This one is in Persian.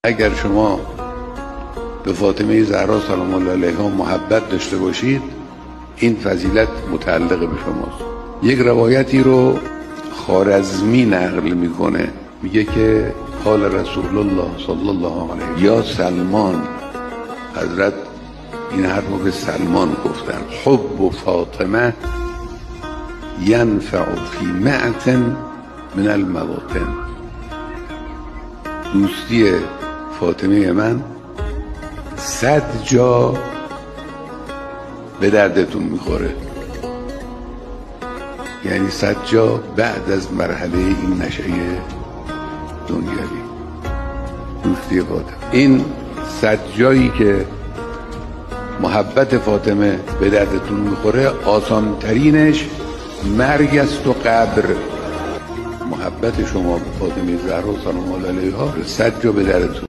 اگر شما به فاطمه زهرا سلام الله علیها محبت داشته باشید، این فضیلت متعلق به شماست. یک روایتی رو خوارزمی نقل میکنه، میگه که قال رسول الله صلی الله علیه یا سلمان، حضرت این حرف رو به سلمان گفتن: حب فاطمه ینفع فی معتن من المواطن. دوستی فاطمه من 100 جا به دردتون میخوره، یعنی 100 جا بعد از مرحله این نشأه دنیوی. دوستی فاطمه، این 100 جایی که محبت فاطمه به دردتون میخوره، آسان ترینش مرگ است و قبر. محبت شما به فاطمه زهرا سلام الله علیها 100 جا به دردتون